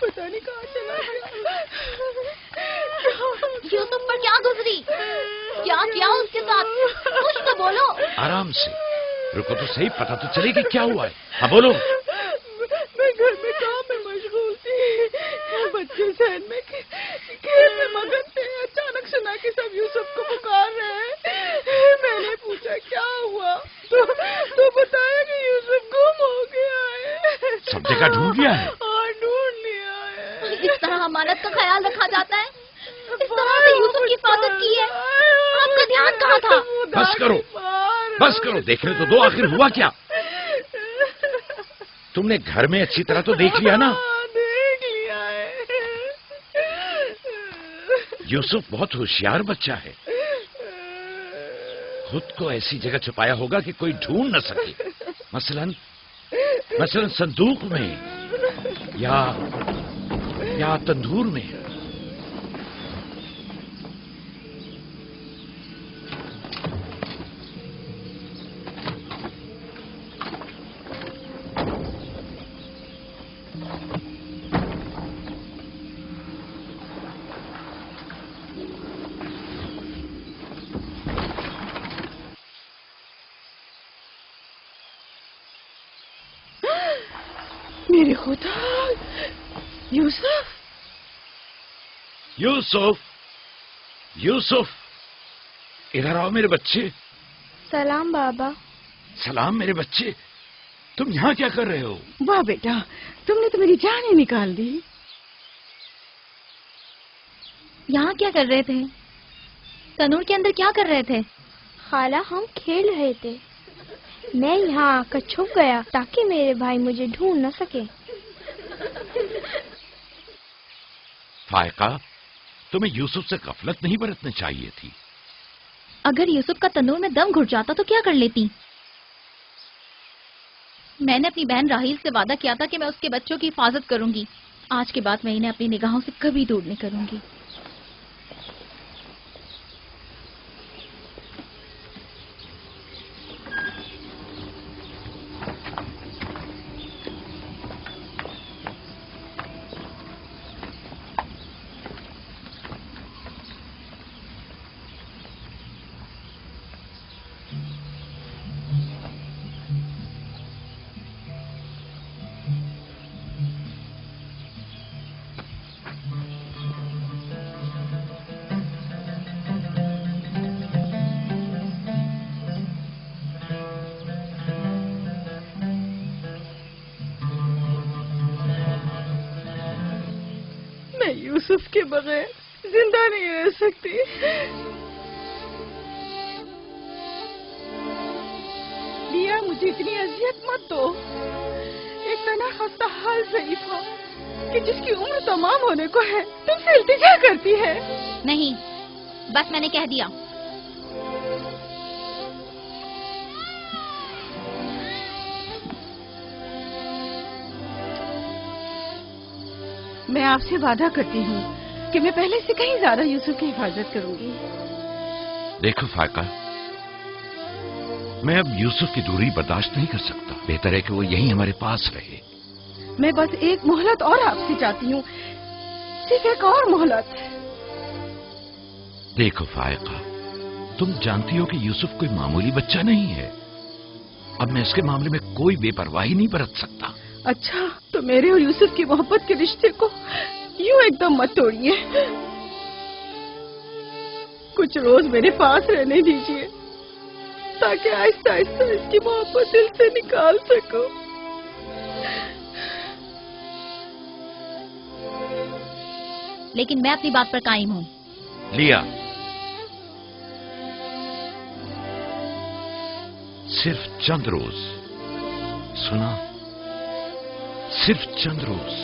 پتہ نہیں کہاں چلا گیا. یوسف پر کیا گزری؟ کیا کیا اس کے ساتھ؟ کچھ تو بولو. آرام سے رکو تو صحیح، پتہ تو چلے کہ کیا ہوا ہے. ہاں بولو. میں گھر میں کام میں مشغول تھی. بچے ذہن میں کھیل میں مگن تھے. اچانک سنا کہ سب یوسف کو پکار رہے ہیں. میں نے پوچھا کیا ہوا تو بتایا کہ یوسف گم ہو گیا ہے. سب جگہ ڈھونڈ لیا ہے؟ اور ڈھونڈ لیا ہے. اس طرح امانت کا خیال رکھا جاتا ہے؟ اس طرح سے یوسف کی حفاظت کی ہے؟ آپ کا دھیان کہاں تھا؟ بس کرو بس کرو، دیکھنے تو دو آخر ہوا کیا. تم نے گھر میں اچھی طرح تو دیکھ لیا نا؟ دیکھ لیا ہے. یوسف بہت ہوشیار بچہ ہے، خود کو ایسی جگہ چھپایا ہوگا کہ کوئی ڈھونڈ نہ سکے. مثلا صندوق میں یا تندور میں. میرے خدا، یوسف ادھر آؤ میرے بچے. سلام بابا. سلام میرے بچے، تم یہاں کیا کر رہے ہو؟ واہ بیٹا، تم نے تو میری جان ہی نکال دی. یہاں کیا کر رہے تھے؟ تنور کے اندر کیا کر رہے تھے؟ خالہ ہم کھیل رہے تھے. میں یہاں آ کر چھپ گیا تاکہ میرے بھائی مجھے ڈھونڈ نہ سکے. فائقہ، تمہیں یوسف سے غفلت نہیں برتنی چاہیے تھی. اگر یوسف کا تنور میں دم گھٹ جاتا تو کیا کر لیتی؟ میں نے اپنی بہن راحیل سے وعدہ کیا تھا کہ میں اس کے بچوں کی حفاظت کروں گی. آج کے بعد میں انہیں اپنی نگاہوں سے کبھی دور نہیں کروں گی. یوسف کے بغیر زندہ نہیں رہ سکتی. لیا، مجھے اتنی اذیت مت دو. ایک تنہا خستہ حال ضعیفہ کہ جس کی عمر تمام ہونے کو ہے تم سے التجا کرتی ہے. نہیں، بس میں نے کہہ دیا. میں آپ سے وعدہ کرتی ہوں کہ میں پہلے سے کہیں زیادہ یوسف کی حفاظت کروں گی. دیکھو فائقہ، میں اب یوسف کی دوری برداشت نہیں کر سکتا. بہتر ہے کہ وہ یہیں ہمارے پاس رہے. میں بس ایک مہلت اور آپ سے چاہتی ہوں، صرف ایک اور مہلت. دیکھو فائقہ، تم جانتی ہو کہ یوسف کوئی معمولی بچہ نہیں ہے. اب میں اس کے معاملے میں کوئی بے پرواہی نہیں برت سکتا. اچھا، تو میرے اور یوسف کی محبت کے رشتے کو یوں ایک دم مت توڑیے. کچھ روز میرے پاس رہنے دیجیے تاکہ آہستہ آہستہ اس کی محبت دل سے نکال سکوں. لیکن میں اپنی بات پر قائم ہوں. لیا، صرف چند روز. سنا؟ صرف چند روز.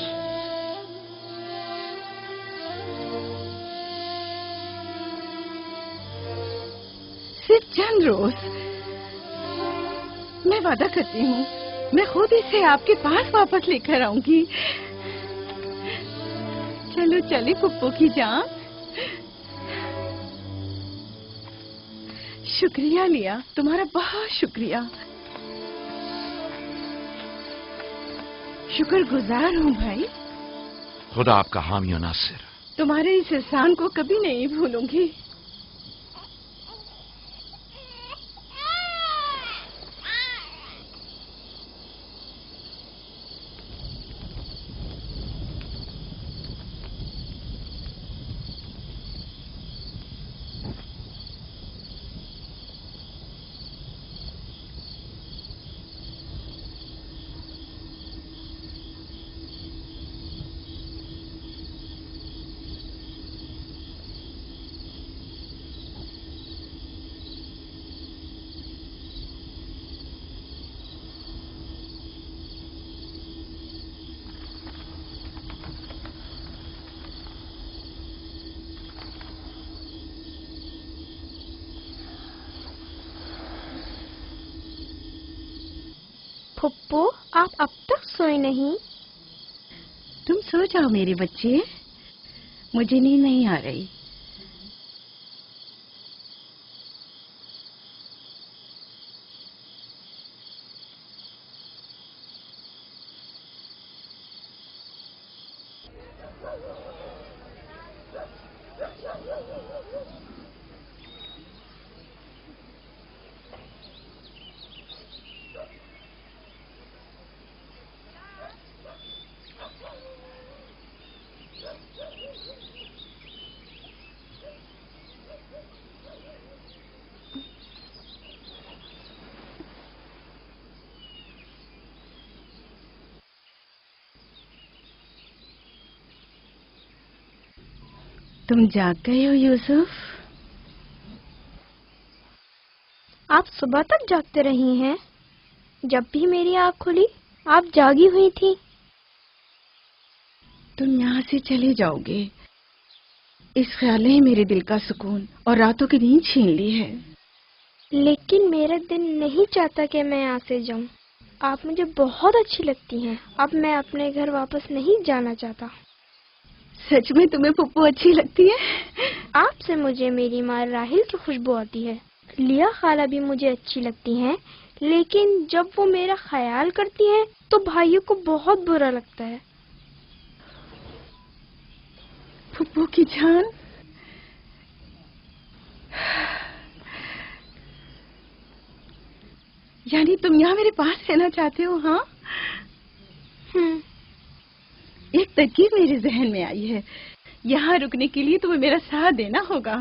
صرف چند روز. میں وعدہ کرتی ہوں میں خود اسے آپ کے پاس واپس لے کر آؤں گی. چلو چلے پپو کی جان. شکریہ لیا، تمہارا بہت شکریہ. شکر گزار ہوں بھائی. خدا آپ کا حامی و ناصر. تمہارے اس احسان کو کبھی نہیں بھولوں گی. پھپھو آپ اب تک سوئے نہیں؟ تم سو جاؤ میرے بچے، مجھے نیند نہیں آ رہی. تم جاگ گئے ہو یوسف؟ آپ صبح تک جاگتے رہی ہیں؟ جب بھی میری آنکھ کھلی آپ جاگی ہوئی تھی. تم یہاں سے چلے جاؤ گے، اس خیال نے میرے دل کا سکون اور راتوں کی نیند چھین لی ہے. لیکن میرا دل نہیں چاہتا کہ میں یہاں سے جاؤں. آپ مجھے بہت اچھی لگتی ہیں. اب میں اپنے گھر واپس نہیں جانا چاہتا. سچ میں تمہیں پھپھو اچھی لگتی ہے؟ آپ سے مجھے میری ماں راحیل کی خوشبو آتی ہے. لیا خالہ بھی مجھے اچھی لگتی ہیں، لیکن جب وہ میرا خیال کرتی ہیں تو بھائیوں کو بہت برا لگتا ہے. پھپھو کی جان، یعنی تم یہاں میرے پاس رہنا چاہتے ہو؟ ہاں، ایک ترکیب میرے ذہن میں آئی ہے. یہاں رکنے کے لیے تمہیں میرا ساتھ دینا ہوگا.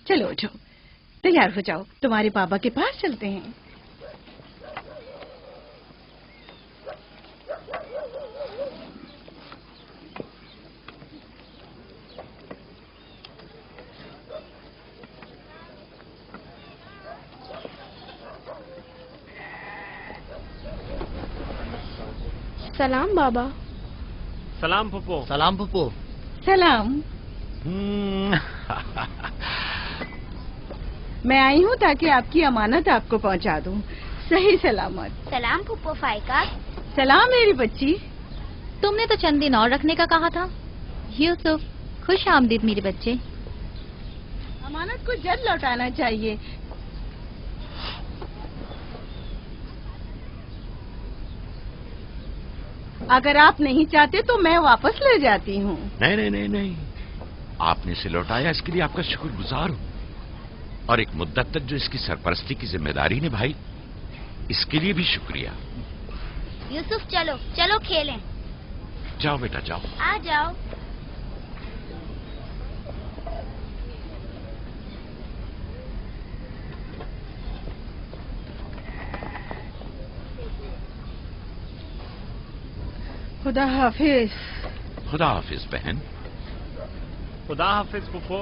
چلو اٹھو، تیار ہو جاؤ، تمہارے بابا کے پاس چلتے ہیں. سلام بابا. سلام پھپھو. سلام پھپھو. سلام. میں آئی ہوں تاکہ آپ کی امانت آپ کو پہنچا دوں صحیح سلامت. سلام پھپھو فائقہ. سلام میری بچی. تم نے تو چند دن اور رکھنے کا کہا تھا. یوسف، خوش آمدید میرے بچے. امانت کو جلد لوٹانا چاہیے. اگر آپ نہیں چاہتے تو میں واپس لے جاتی ہوں. نہیں نہیں نہیں نہیں، آپ نے اسے لوٹایا، اس کے لیے آپ کا شکر گزار ہوں. اور ایک مدت تک جو اس کی سرپرستی کی ذمہ داری نبھائی، اس کے لیے بھی شکریہ. یوسف چلو چلو کھیلیں. جاؤ بیٹا جاؤ. آ جاؤ. خدا حافظ. خدا حافظ بہن. خدا حافظ پھپھو.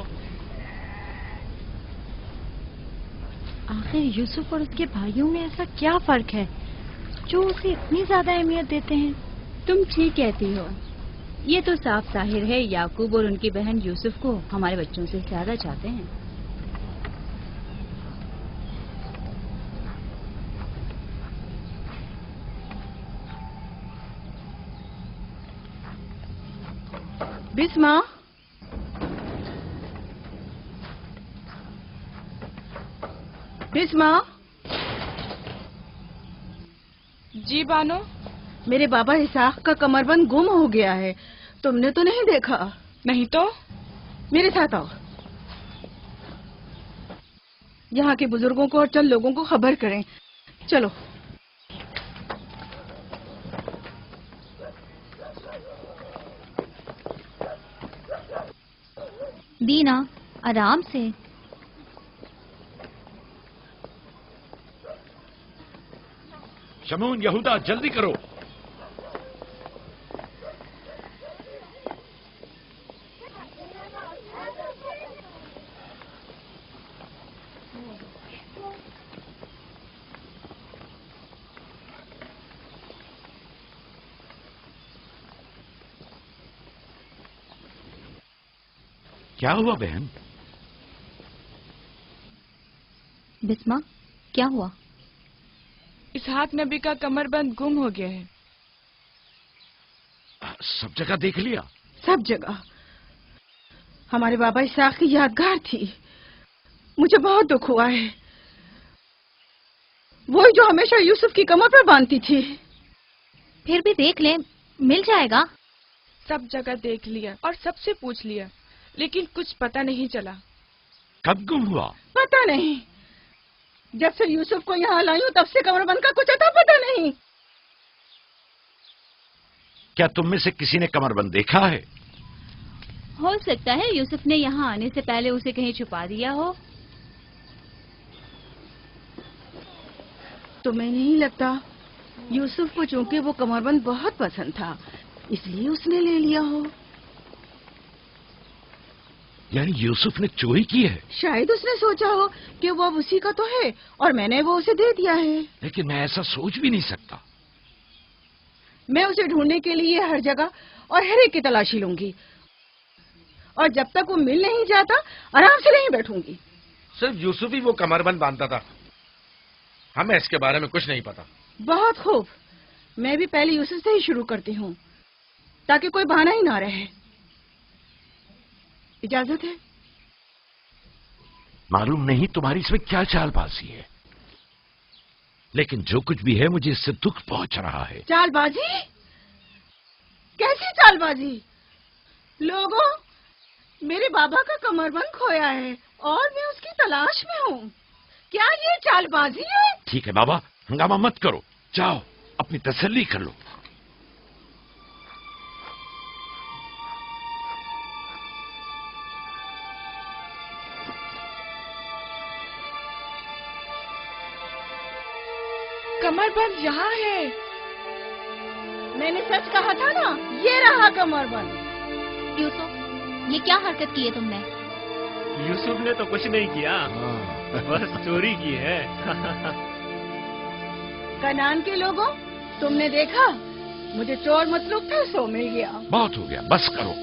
آخر یوسف اور اس کے بھائیوں میں ایسا کیا فرق ہے جو اسے اتنی زیادہ اہمیت دیتے ہیں؟ تم ٹھیک کہتی ہو. یہ تو صاف ظاہر ہے یعقوب اور ان کی بہن یوسف کو ہمارے بچوں سے زیادہ چاہتے ہیں. بسما، بسما. جی بانو. میرے بابا اسحاق کا کمر بند گم ہو گیا ہے. تم نے تو نہیں دیکھا؟ نہیں تو میرے ساتھ آؤ، یہاں کے بزرگوں کو اور چند لوگوں کو خبر کریں. چلو. دینا آرام سے. شمعون، یہودا، جلدی کرو. کیا ہوا بہن؟ بسما، کیا ہوا؟ اسحاق نبی کا کمر بند گم ہو گیا ہے. سب جگہ دیکھ لیا؟ سب جگہ. ہمارے بابا اسحاق کی یادگار تھی. مجھے بہت دکھ ہوا ہے. وہی جو ہمیشہ یوسف کی کمر پر باندھتی تھی. پھر بھی دیکھ لیں، مل جائے گا. سب جگہ دیکھ لیا اور سب سے پوچھ لیا، لیکن کچھ پتہ نہیں چلا. کب گم ہوا؟ پتہ نہیں. جب سے یوسف کو یہاں لائی ہوں تب سے کمر بند کا کچھ اتا پتہ نہیں. کیا تم میں سے کسی نے کمر بند دیکھا ہے؟ ہو سکتا ہے یوسف نے یہاں آنے سے پہلے اسے کہیں چھپا دیا ہو. تمہیں نہیں لگتا یوسف کو چونکہ وہ کمر بند بہت پسند تھا اس لیے اس نے لے لیا ہو؟ یعنی یوسف نے چوری کی ہے؟ شاید اس نے سوچا ہو کہ وہ اب اسی کا تو ہے اور میں نے وہ اسے دے دیا ہے. لیکن میں ایسا سوچ بھی نہیں سکتا. میں اسے ڈھونڈنے کے لیے ہر جگہ اور ہر ایک کی تلاشی لوں گی، اور جب تک وہ مل نہیں جاتا آرام سے نہیں بیٹھوں گی. صرف یوسف ہی وہ کمر بند باندھتا تھا، ہمیں اس کے بارے میں کچھ نہیں پتا. بہت خوب. میں بھی پہلے یوسف سے ہی شروع کرتی ہوں تاکہ کوئی بہانہ ہی نہ رہے. اجازت ہے؟ معلوم نہیں تمہاری اس میں کیا چال بازی ہے، لیکن جو کچھ بھی ہے مجھے اس سے دکھ پہنچ رہا ہے. چال بازی؟ کیسی چال بازی؟ لوگوں، میرے بابا کا کمر بند کھویا ہے اور میں اس کی تلاش میں ہوں. کیا یہ چال بازی ہے؟ ٹھیک ہے بابا، ہنگامہ مت کرو، جاؤ اپنی تسلی کر لو. کمر بند یہاں ہے. میں نے سچ کہا تھا نا، یہ رہا کمر بند. یوسف، یہ کیا حرکت کی ہے تم نے؟ یوسف نے تو کچھ نہیں کیا، بس چوری کی ہے. کنعان کے لوگوں، تم نے دیکھا مجھے چور مطلوب تھا، سو مل گیا. بہت ہو گیا، بس کرو.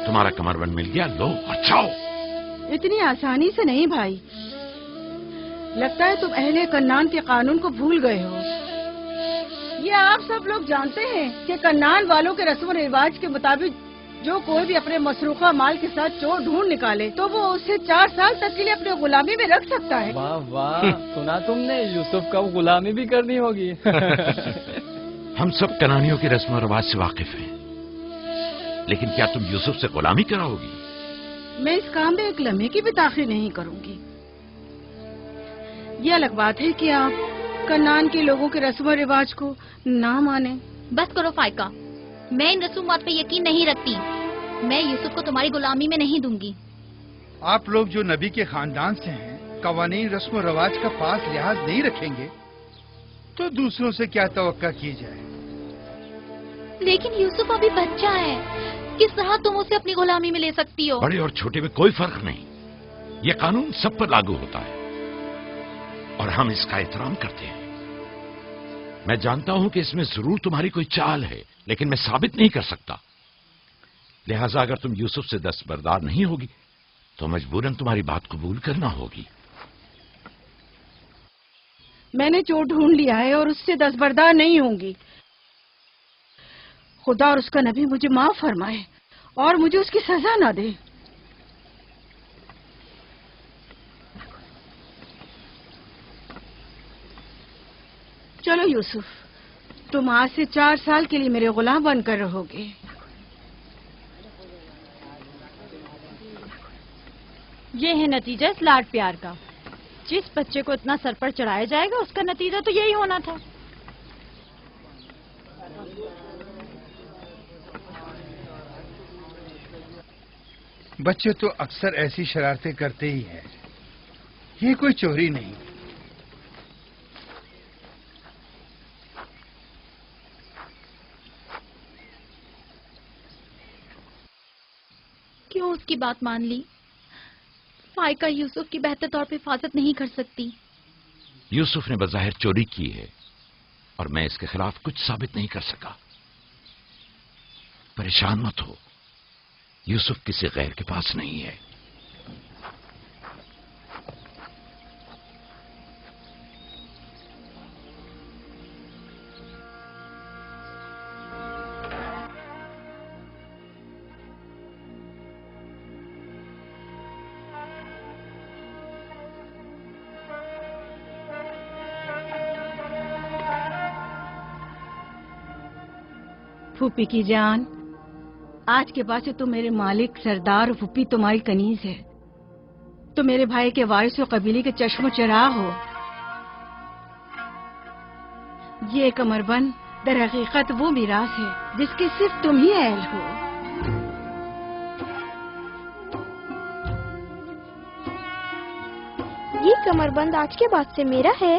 تمہارا کمر بند مل گیا، لو اور جاؤ. اتنی آسانی سے نہیں بھائی. لگتا ہے تم اہل کنعان کے قانون کو بھول گئے ہو. یہ آپ سب لوگ جانتے ہیں کہ کنعان والوں کے رسم و رواج کے مطابق جو کوئی بھی اپنے مسروقہ مال کے ساتھ چور ڈھونڈ نکالے تو وہ اسے 4 سال تک کے لیے اپنے غلامی میں رکھ سکتا ہے. واہ واہ، سنا تم نے یوسف کا غلامی بھی کرنی ہوگی. ہم سب کنانیوں کے رسم و رواج سے واقف ہیں، لیکن کیا تم یوسف سے غلامی کراؤ گی؟ میں اس کام میں ایک لمحے کی بھی تاخیر نہیں کروں گی. یہ الگ بات ہے کہ آپ کنعان کے لوگوں کے رسم و رواج کو نہ مانیں. بس کرو فائقہ، میں ان رسومات پہ یقین نہیں رکھتی. میں یوسف کو تمہاری غلامی میں نہیں دوں گی. آپ لوگ جو نبی کے خاندان سے ہیں، قوانین رسم و رواج کا پاس لحاظ نہیں رکھیں گے تو دوسروں سے کیا توقع کی جائے. لیکن یوسف ابھی بچہ ہے، کس طرح تم اسے اپنی غلامی میں لے سکتی ہو؟ بڑے اور چھوٹے میں کوئی فرق نہیں، یہ قانون سب پر لاگو ہوتا ہے اور ہم اس کا احترام کرتے ہیں. میں جانتا ہوں کہ اس میں ضرور تمہاری کوئی چال ہے، لیکن میں ثابت نہیں کر سکتا. لہذا اگر تم یوسف سے دستبردار نہیں ہوگی تو مجبوراً تمہاری بات قبول کرنا ہوگی. میں نے چور ڈھونڈ لیا ہے اور اس سے دستبردار نہیں ہوں گی. خدا اور اس کا نبی مجھے معاف فرمائے اور مجھے اس کی سزا نہ دے. چلو یوسف، تم آج سے 4 سال کے لیے میرے غلام بن کر رہو گے. یہ ہے نتیجہ اس لاڈ پیار کا. جس بچے کو اتنا سر پر چڑھایا جائے گا اس کا نتیجہ تو یہی ہونا تھا. بچے تو اکثر ایسی شرارتیں کرتے ہی ہیں. یہ کوئی چوری نہیں. کیوں اس کی بات مان لی؟ فائقہ یوسف کی بہتر طور پہ حفاظت نہیں کر سکتی. یوسف نے بظاہر چوری کی ہے اور میں اس کے خلاف کچھ ثابت نہیں کر سکا. پریشان مت ہو، یوسف کسی غیر کے پاس نہیں ہے. پھوپھی کی جان، آج کے بعد سے تو میرے مالک سردار اور پھوپھی تمہاری کنیز ہے. تو میرے بھائی کے وارث و قبیلے کے چشم و چراغ ہو. یہ کمر بند در حقیقت وہ میراث ہے جس کے صرف تم ہی اہل ہو. یہ کمر بند آج کے بعد سے میرا ہے.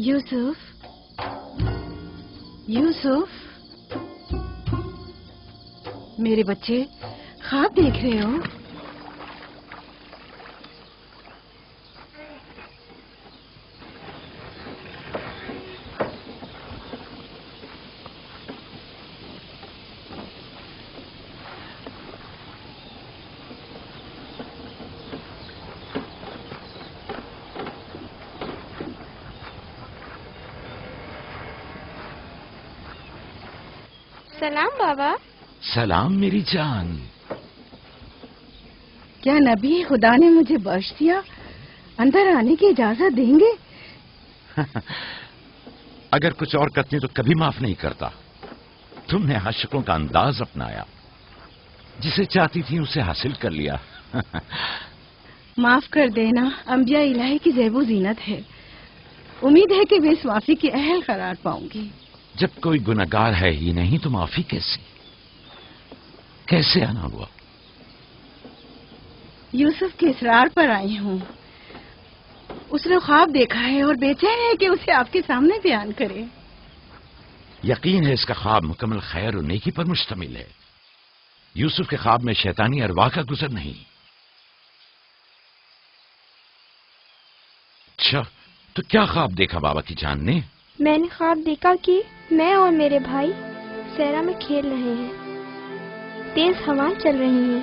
یوسف، یوسف، میرے بچے خواب دیکھ رہے ہو؟ سلام بابا. سلام میری جان. کیا نبی خدا نے مجھے بخش دیا؟ اندر آنے کی اجازت دیں گے؟ اگر کچھ اور کرتی تو کبھی معاف نہیں کرتا. تم نے عاشقوں کا انداز اپنایا، جسے چاہتی تھی اسے حاصل کر لیا. معاف کر دینا انبیاء الہی کی زیب و زینت ہے. امید ہے کہ میں اس معافی کے اہل قرار پاؤں گی. جب کوئی گنہگار ہے ہی نہیں تو معافی کیسے آنا ہوا؟ یوسف کے اصرار پر آئی ہوں. اس نے خواب دیکھا ہے اور بے چین ہے کہ اسے آپ کے سامنے بیان کرے. یقین ہے اس کا خواب مکمل خیر و نیکی پر مشتمل ہے. یوسف کے خواب میں شیطانی ارواح کا گزر نہیں. اچھا، تو کیا خواب دیکھا بابا کی جان نے؟ میں نے خواب دیکھا کہ میں اور میرے بھائی صحرا میں کھیل رہے ہیں. تیز ہوائیں چل رہی ہیں.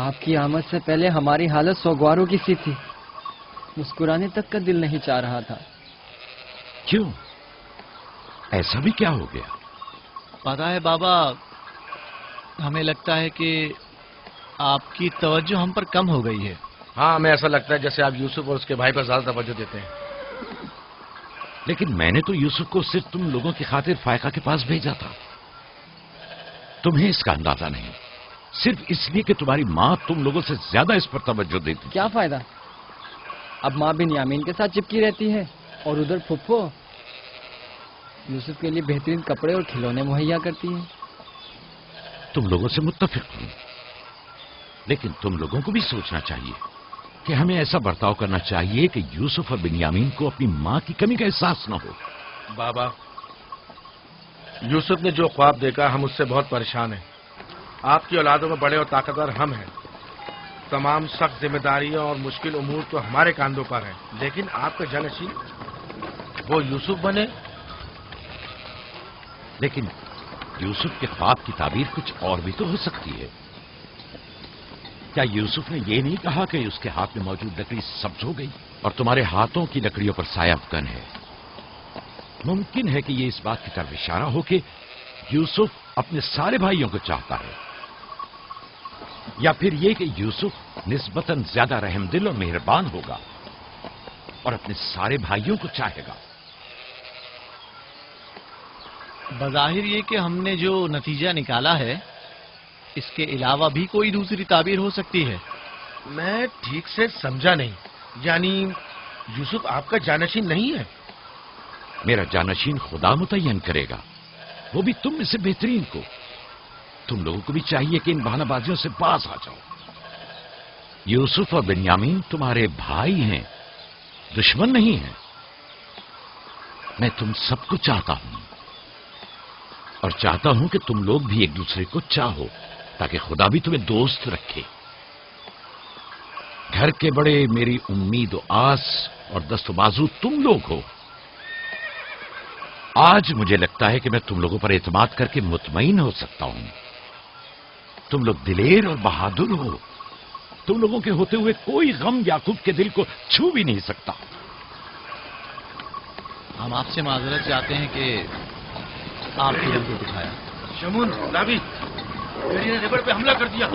آپ کی آمد سے پہلے ہماری حالت سوگواروں کی سی تھی. مسکرانے تک کا دل نہیں چاہ رہا تھا. کیوں؟ ایسا بھی کیا ہو گیا؟ پتا ہے بابا، ہمیں لگتا ہے کہ آپ کی توجہ ہم پر کم ہو گئی ہے. ہاں، ہمیں ایسا لگتا ہے جیسے آپ یوسف اور اس کے بھائی پر زیادہ توجہ دیتے ہیں. لیکن میں نے تو یوسف کو صرف تم لوگوں کی خاطر فائقہ کے پاس بھیجا تھا. تمہیں اس کا اندازہ نہیں، صرف اس لیے کہ تمہاری ماں تم لوگوں سے زیادہ اس پر توجہ دیتی. کیا فائدہ؟ اب ماں بنیامین کے ساتھ چپکی رہتی ہے اور ادھر پھپھو یوسف کے لیے بہترین کپڑے اور کھلونے مہیا کرتی ہیں. تم لوگوں سے متفق ہوں، لیکن تم لوگوں کو بھی سوچنا چاہیے کہ ہمیں ایسا برتاؤ کرنا چاہیے کہ یوسف اور بنیامین کو اپنی ماں کی کمی کا احساس نہ ہو. بابا، یوسف نے جو خواب دیکھا ہم اس سے بہت پریشان ہیں. آپ کی اولادوں میں بڑے اور طاقتور ہم ہیں. تمام سخت ذمہ داریاں اور مشکل امور تو ہمارے کاندھوں پر ہیں، لیکن آپ کا جانشین وہ یوسف بنے. لیکن یوسف کے خواب کی تعبیر کچھ اور بھی تو ہو سکتی ہے. کیا یوسف نے یہ نہیں کہا کہ اس کے ہاتھ میں موجود لکڑی سبز ہو گئی اور تمہارے ہاتھوں کی لکڑیوں پر سایہ افکن ہے؟ ممکن ہے کہ یہ اس بات کی طرف اشارہ ہو کہ یوسف اپنے سارے بھائیوں کو چاہتا ہے، یا پھر یہ کہ یوسف نسبتاً زیادہ رحم دل اور مہربان ہوگا اور اپنے سارے بھائیوں کو چاہے گا. بظاہر یہ کہ ہم نے جو نتیجہ نکالا ہے اس کے علاوہ بھی کوئی دوسری تعبیر ہو سکتی ہے. میں ٹھیک سے سمجھا نہیں. یعنی یوسف آپ کا جانشین نہیں ہے؟ میرا جانشین خدا متعین کرے گا، وہ بھی تم میں سے بہترین کو. تم لوگوں کو بھی چاہیے کہ ان بہانہ بازیوں سے باز آ جاؤ. یوسف اور بنیامین تمہارے بھائی ہیں، دشمن نہیں ہیں. میں تم سب کو چاہتا ہوں اور چاہتا ہوں کہ تم لوگ بھی ایک دوسرے کو چاہو تاکہ خدا بھی تمہیں دوست رکھے. گھر کے بڑے میری امید و آس اور دست و بازو تم لوگ ہو. آج مجھے لگتا ہے کہ میں تم لوگوں پر اعتماد کر کے مطمئن ہو سکتا ہوں. تم لوگ دلیر اور بہادر ہو. تم لوگوں کے ہوتے ہوئے کوئی غم یعقوب کے دل کو چھو بھی نہیں سکتا. ہم آپ سے معذرت چاہتے ہیں کہ آپ کی رنگ کو دکھایا. شمون، لابی، میری نے ریبر پہ حملہ کر دیا.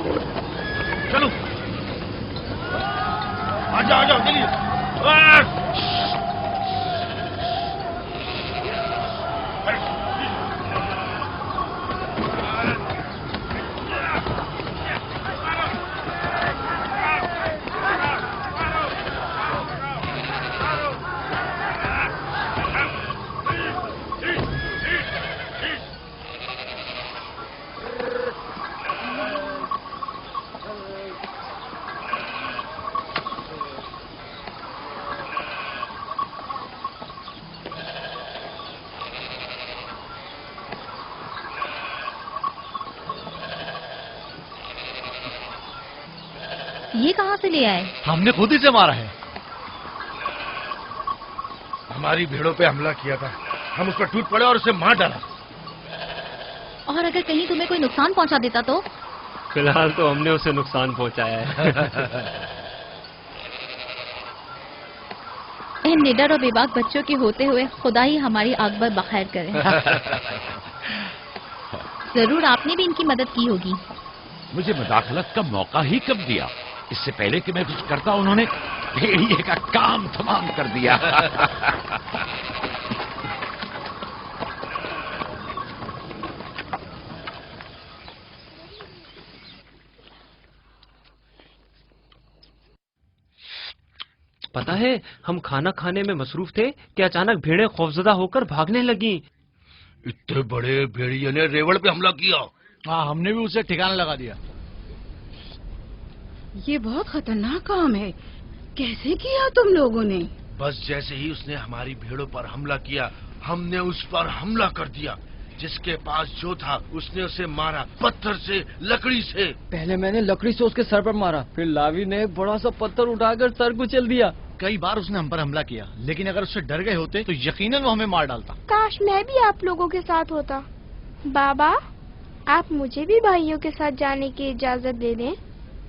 چلو آ جاؤ چلیے. یہ کہاں سے لے آئے؟ ہم نے خود ہی سے مارا ہے. ہماری بھیڑوں پہ حملہ کیا تھا، ہم اس پر ٹوٹ پڑے اور اسے مار ڈالا. اور اگر کہیں تمہیں کوئی نقصان پہنچا دیتا تو؟ فی الحال تو ہم نے اسے نقصان پہنچایا ہے. ان نڈر اور بے باک بچوں کے ہوتے ہوئے خدا ہی ہماری عاقبت بخیر کرے. ضرور آپ نے بھی ان کی مدد کی ہوگی. مجھے مداخلت کا موقع ہی کب دیا؟ اس سے پہلے کہ میں کچھ کرتا انہوں نے بھیڑیے کا کام تمام کر دیا. پتا ہے ہم کھانا کھانے میں مصروف تھے کہ اچانک بھیڑیں خوفزدہ ہو کر بھاگنے لگیں. اتنے بڑے بھیڑیے نے ریوڑ پہ حملہ کیا. ہاں، ہم نے بھی اسے ٹھکانہ لگا دیا. یہ بہت خطرناک کام ہے. کیسے کیا تم لوگوں نے؟ بس جیسے ہی اس نے ہماری بھیڑوں پر حملہ کیا ہم نے اس پر حملہ کر دیا. جس کے پاس جو تھا اس نے اسے مارا، پتھر سے، لکڑی سے. پہلے میں نے لکڑی سے اس کے سر پر مارا، پھر لاوی نے بڑا سا پتھر اٹھا کر سر کو چل دیا. کئی بار اس نے ہم پر حملہ کیا، لیکن اگر اس سے ڈر گئے ہوتے تو یقیناً وہ ہمیں مار ڈالتا. کاش میں بھی آپ لوگوں کے ساتھ ہوتا. بابا، آپ مجھے بھی بھائیوں کے ساتھ جانے کی اجازت دے دیں.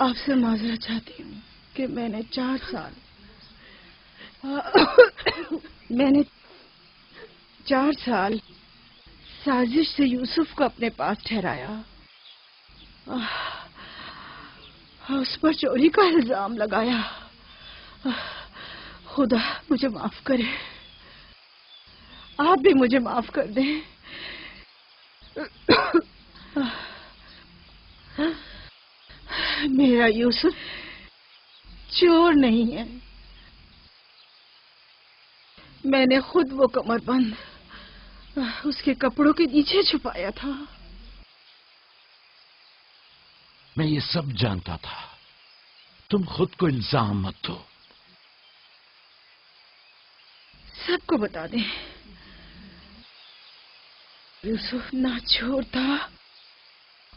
آپ سے معذرت چاہتی ہوں کہ میں نے 4 سال سازش سے یوسف کو اپنے پاس ٹھہرایا، اس پر چوری کا الزام لگایا۔ خدا مجھے معاف کرے، آپ بھی مجھے معاف کر دیں۔ میرا یوسف چور نہیں ہے، میں نے خود وہ کمر بند اس کے کپڑوں کے نیچے چھپایا تھا۔ میں یہ سب جانتا تھا، تم خود کو الزام مت دو۔ سب کو بتا دیں، یوسف نہ چور تھا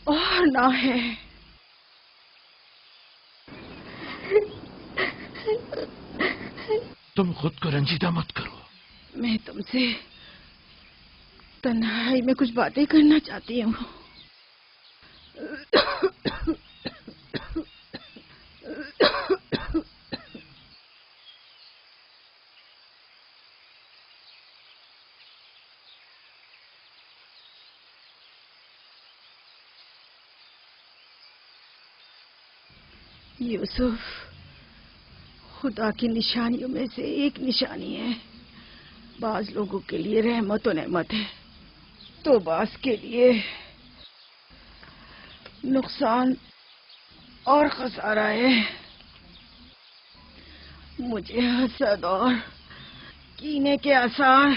اور نہ ہے۔ تم خود کو رنجیدہ مت کرو۔ میں تم سے تنہائی میں کچھ باتیں کرنا چاہتی ہوں۔ یوسف خدا کی نشانیوں میں سے ایک نشانی ہے۔ بعض لوگوں کے لیے رحمت و نعمت ہے تو بعض کے لیے نقصان اور خسارہ ہے۔ مجھے حسد اور کینے کے آثار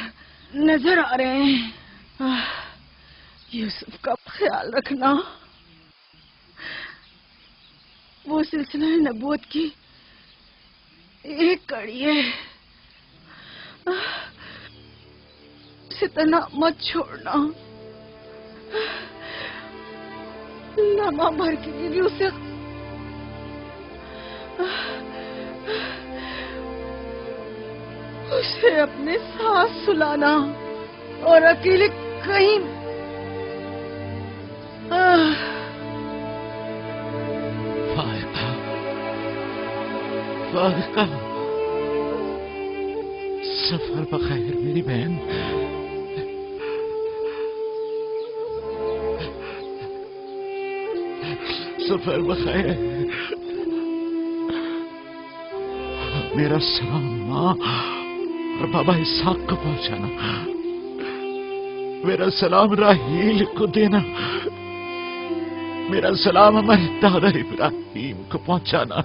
نظر آ رہے ہیں۔ یوسف کا خیال رکھنا، وہ سلسلہ نبوت کی ایک کڑی ہے، اسے تنہا مت چھوڑنا۔ لمحہ بھر کے لیے بھی اسے اپنے ساتھ سلانا اور اکیلے کہیں فائقہ، سفر بخیر میری بہن۔ سفر بخیر۔ میرا سلام ماں اور بابا اسحاق کو پہنچانا، میرا سلام راہیل کو دینا، میرا سلام ہمارے دادا ابراہیم کو پہنچانا۔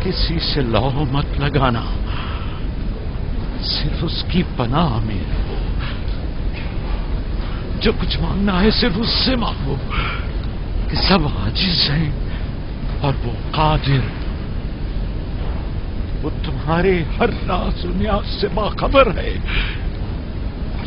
کسی سے لو مت لگانا، صرف اس کی پناہ میں رہو۔ جو کچھ مانگنا ہے صرف اس سے مانگو کہ سب عاجز ہیں اور وہ قادر، وہ تمہارے ہر راز و نیاز سے باخبر ہے اور